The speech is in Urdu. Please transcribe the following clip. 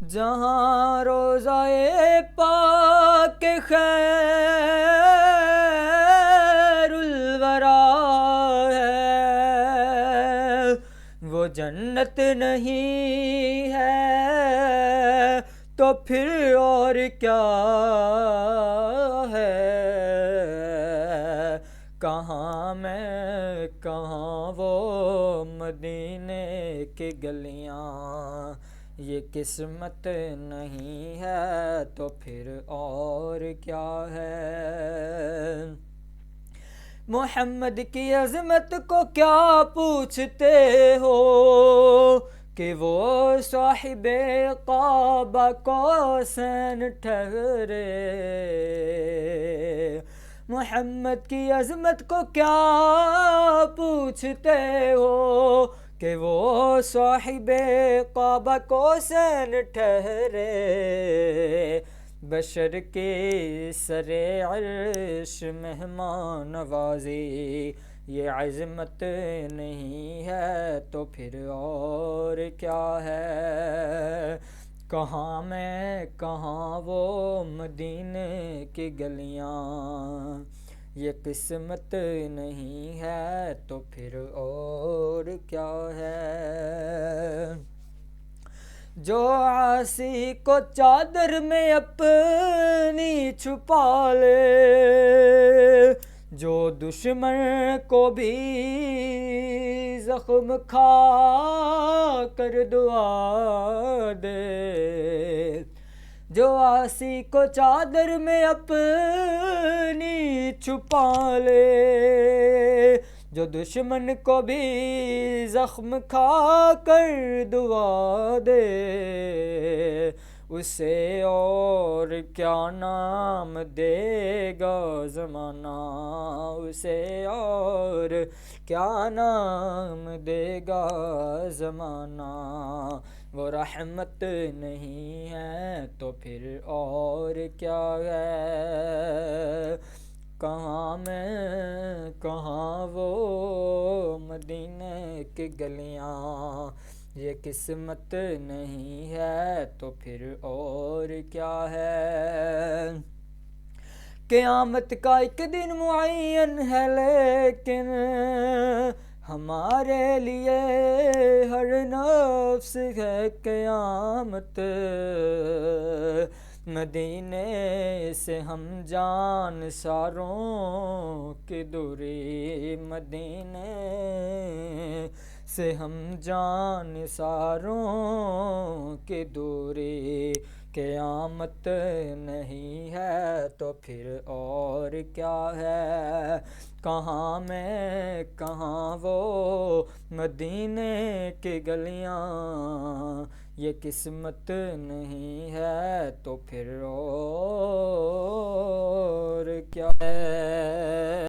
جہاں روضۂ پاک خیر الورا ہے، وہ جنت نہیں ہے تو پھر اور کیا ہے؟ کہاں میں کہاں وہ مدینے کی گلیاں، یہ قسمت نہیں ہے تو پھر اور کیا ہے؟ محمد کی عظمت کو کیا پوچھتے ہو کہ وہ صاحب قاب قوسین ٹھہرے؟ محمد کی عظمت کو کیا پوچھتے ہو کہ وہ صاحب قاب قوسین ٹھہرے؟ بشر کے سر عرش مہمان نوازی، یہ عظمت نہیں ہے تو پھر اور کیا ہے؟ کہاں میں کہاں وہ مدینے کی گلیاں، یہ قسمت نہیں ہے تو پھر اور کیا ہے؟ جو عاصی کو چادر میں اپنی چھپا لے، جو دشمن کو بھی زخم کھا کر دعا دے، جو عاصی کو چادر میں اپنی چھپا لے، جو دشمن کو بھی زخم کھا کر دعا دے، اسے اور کیا نام دے گا زمانہ، اسے اور کیا نام دے گا زمانہ؟ وہ رحمت نہیں ہے تو پھر اور کیا ہے؟ کہاں میں کہاں وہ مدینے کی گلیاں، یہ قسمت نہیں ہے تو پھر اور کیا ہے؟ قیامت کا ایک دن معین ہے لیکن ہمارے لیے ہر نفس ہے قیامت، مدینے سے ہم جان ساروں کی دوری، مدینے سے ہم جان ساروں کی دوری، قیامت نہیں ہے تو پھر اور کیا ہے؟ کہاں میں کہاں وہ مدینے کی گلیاں، یہ قسمت نہیں ہے تو پھر اور